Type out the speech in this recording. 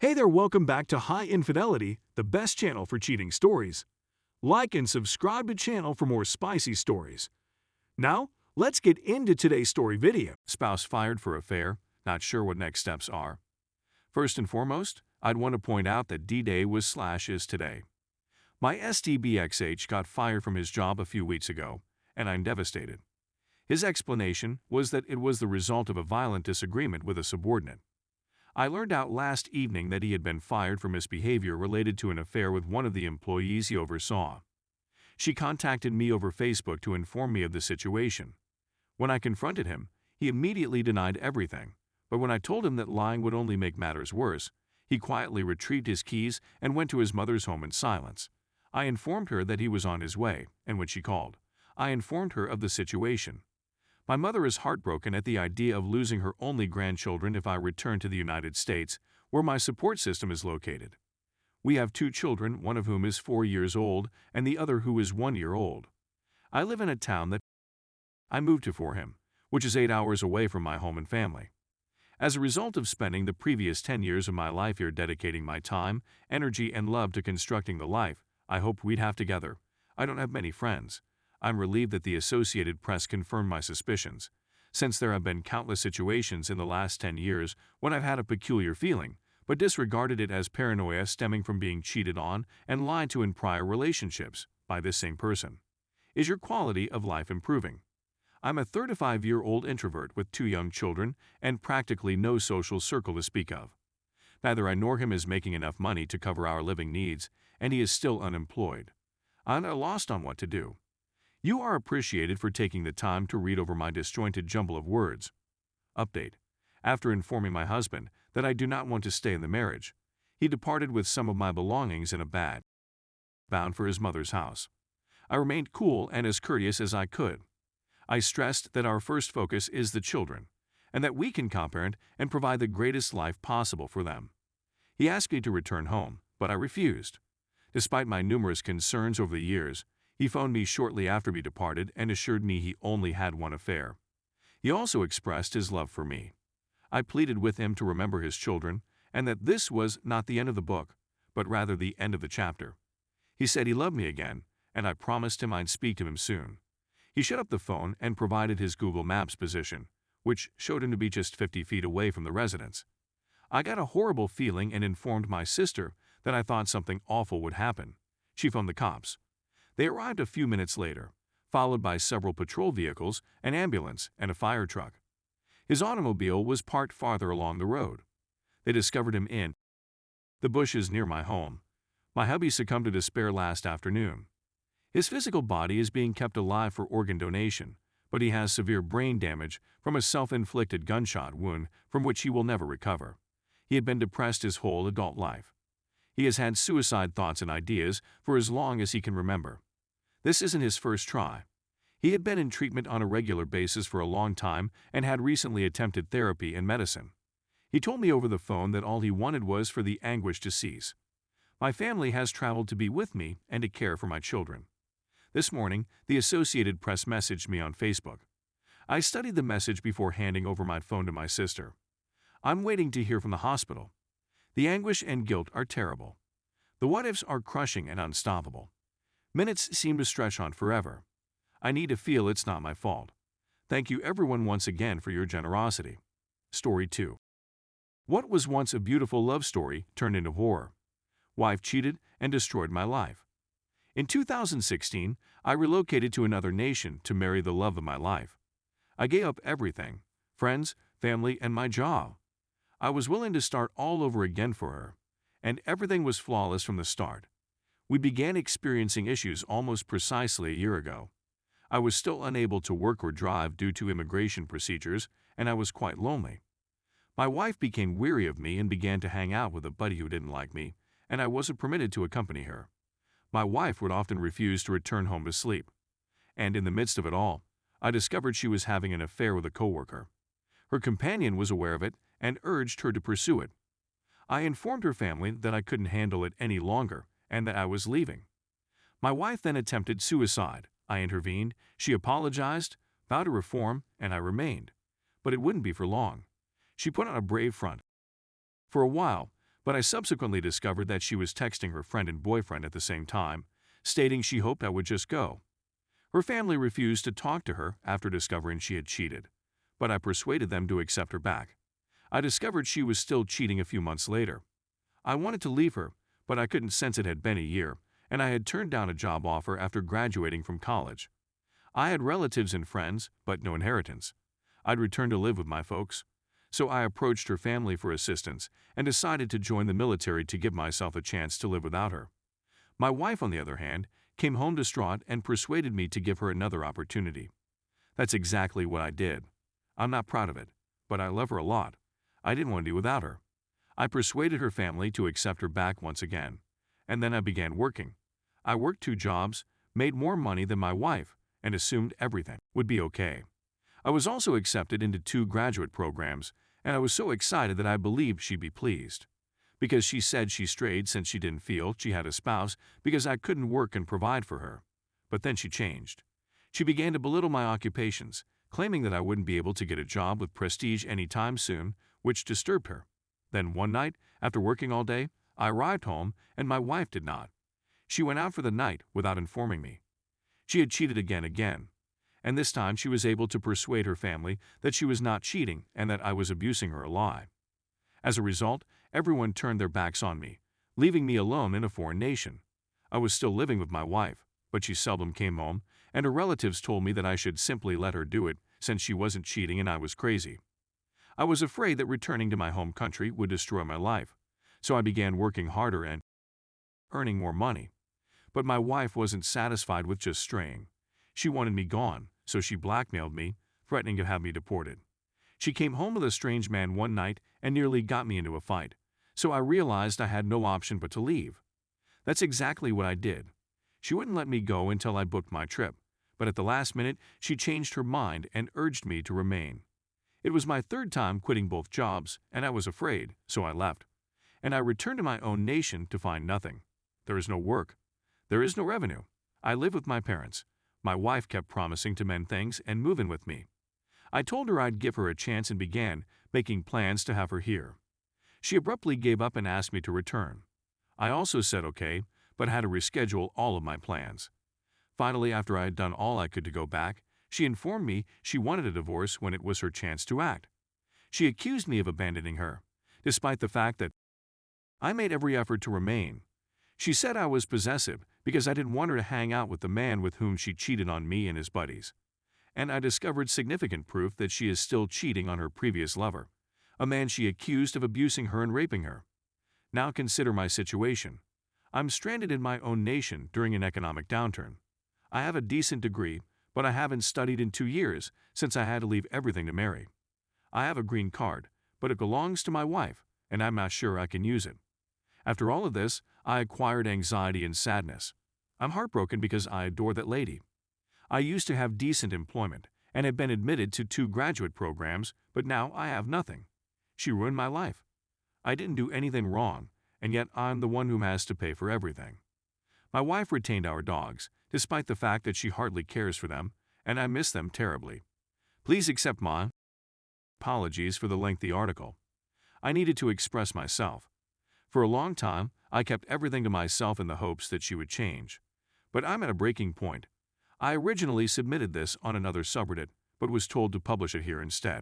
Hey there, welcome back to High Infidelity, the best channel for cheating stories. Like and subscribe to channel for more spicy stories. Now, let's get into today's story video. Spouse fired for affair, not sure what next steps are. First and foremost, I'd want to point out that D-Day was slash is today. My STBXH got fired from his job a few weeks ago, and I'm devastated. His explanation was that it was the result of a violent disagreement with a subordinate. I learned out last evening that he had been fired for misbehavior related to an affair with one of the employees he oversaw. She contacted me over Facebook to inform me of the situation. When I confronted him, he immediately denied everything, but when I told him that lying would only make matters worse, he quietly retrieved his keys and went to his mother's home in silence. I informed her that he was on his way, and when she called, I informed her of the situation. My mother is heartbroken at the idea of losing her only grandchildren if I return to the United States, where my support system is located. We have 2 children, one of whom is 4 years old and the other who is 1 year old. I live in a town that I moved to for him, which is 8 hours away from my home and family. As a result of spending the previous 10 years of my life here dedicating my time, energy, and love to constructing the life I hoped we'd have together, I don't have many friends. I'm relieved that the Associated Press confirmed my suspicions, since there have been countless situations in the last 10 years when I've had a peculiar feeling, but disregarded it as paranoia stemming from being cheated on and lied to in prior relationships by this same person. Is your quality of life improving? I'm a 35-year-old introvert with 2 young children and practically no social circle to speak of. Neither I nor him is making enough money to cover our living needs, and he is still unemployed. I'm lost on what to do. You are appreciated for taking the time to read over my disjointed jumble of words. Update. After informing my husband that I do not want to stay in the marriage, he departed with some of my belongings in a bag, bound for his mother's house. I remained cool and as courteous as I could. I stressed that our first focus is the children, and that we can co-parent and provide the greatest life possible for them. He asked me to return home, but I refused. Despite my numerous concerns over the years, he phoned me shortly after we departed and assured me he only had one affair. He also expressed his love for me. I pleaded with him to remember his children and that this was not the end of the book, but rather the end of the chapter. He said he loved me again, and I promised him I'd speak to him soon. He shut up the phone and provided his Google Maps position, which showed him to be just 50 feet away from the residence. I got a horrible feeling and informed my sister that I thought something awful would happen. She phoned the cops. They arrived a few minutes later, followed by several patrol vehicles, an ambulance, and a fire truck. His automobile was parked farther along the road. They discovered him in the bushes near my home. My hubby succumbed to despair last afternoon. His physical body is being kept alive for organ donation, but he has severe brain damage from a self-inflicted gunshot wound from which he will never recover. He had been depressed his whole adult life. He has had suicide thoughts and ideas for as long as he can remember. This isn't his first try. He had been in treatment on a regular basis for a long time and had recently attempted therapy and medicine. He told me over the phone that all he wanted was for the anguish to cease. My family has traveled to be with me and to care for my children. This morning, the Associated Press messaged me on Facebook. I studied the message before handing over my phone to my sister. I'm waiting to hear from the hospital. The anguish and guilt are terrible. The what-ifs are crushing and unstoppable. Minutes seem to stretch on forever. I need to feel it's not my fault. Thank you everyone once again for your generosity. Story 2. What was once a beautiful love story turned into horror. Wife cheated and destroyed my life. In 2016, I relocated to another nation to marry the love of my life. I gave up everything, friends, family, and my job. I was willing to start all over again for her, and everything was flawless from the start. We began experiencing issues almost precisely a year ago. I was still unable to work or drive due to immigration procedures, and I was quite lonely. My wife became weary of me and began to hang out with a buddy who didn't like me, and I wasn't permitted to accompany her. My wife would often refuse to return home to sleep. And in the midst of it all, I discovered she was having an affair with a coworker. Her companion was aware of it and urged her to pursue it. I informed her family that I couldn't handle it any longer and that I was leaving. My wife then attempted suicide. I intervened, she apologized, vowed to reform, and I remained. But it wouldn't be for long. She put on a brave front. For a while, but I subsequently discovered that she was texting her friend and boyfriend at the same time, stating she hoped I would just go. Her family refused to talk to her after discovering she had cheated, but I persuaded them to accept her back. I discovered she was still cheating a few months later. I wanted to leave her, but I couldn't since it had been a year, and I had turned down a job offer after graduating from college. I had relatives and friends, but no inheritance. I'd returned to live with my folks. So I approached her family for assistance and decided to join the military to give myself a chance to live without her. My wife, on the other hand, came home distraught and persuaded me to give her another opportunity. That's exactly what I did. I'm not proud of it, but I love her a lot. I didn't want to do without her. I persuaded her family to accept her back once again, and then I began working. I worked 2 jobs, made more money than my wife, and assumed everything would be okay. I was also accepted into 2 graduate programs, and I was so excited that I believed she'd be pleased. Because she said she strayed since she didn't feel she had a spouse because I couldn't work and provide for her. But then she changed. She began to belittle my occupations, claiming that I wouldn't be able to get a job with prestige anytime soon, which disturbed her. Then one night, after working all day, I arrived home and my wife did not. She went out for the night without informing me. She had cheated again, and this time she was able to persuade her family that she was not cheating and that I was abusing her a lie. As a result, everyone turned their backs on me, leaving me alone in a foreign nation. I was still living with my wife, but she seldom came home, and her relatives told me that I should simply let her do it since she wasn't cheating and I was crazy. I was afraid that returning to my home country would destroy my life, so I began working harder and earning more money. But my wife wasn't satisfied with just straying. She wanted me gone, so she blackmailed me, threatening to have me deported. She came home with a strange man one night and nearly got me into a fight, so I realized I had no option but to leave. That's exactly what I did. She wouldn't let me go until I booked my trip, but at the last minute she changed her mind and urged me to remain. It was my 3rd time quitting both jobs, and I was afraid, so I left. And I returned to my own nation to find nothing. There is no work. There is no revenue. I live with my parents. My wife kept promising to mend things and move in with me. I told her I'd give her a chance and began making plans to have her here. She abruptly gave up and asked me to return. I also said okay, but had to reschedule all of my plans. Finally, after I had done all I could to go back, she informed me she wanted a divorce when it was her chance to act. She accused me of abandoning her, despite the fact that I made every effort to remain. She said I was possessive because I didn't want her to hang out with the man with whom she cheated on me and his buddies. And I discovered significant proof that she is still cheating on her previous lover, a man she accused of abusing her and raping her. Now consider my situation. I'm stranded in my own nation during an economic downturn. I have a decent degree, but I haven't studied in 2 years since I had to leave everything to marry. I have a green card, but it belongs to my wife, and I'm not sure I can use it. After all of this, I acquired anxiety and sadness. I'm heartbroken because I adore that lady. I used to have decent employment and had been admitted to 2 graduate programs, but now I have nothing. She ruined my life. I didn't do anything wrong, and yet I'm the one who has to pay for everything. My wife retained our dogs, despite the fact that she hardly cares for them, and I miss them terribly. Please accept my apologies for the lengthy article. I needed to express myself. For a long time, I kept everything to myself in the hopes that she would change. But I'm at a breaking point. I originally submitted this on another subreddit, but was told to publish it here instead.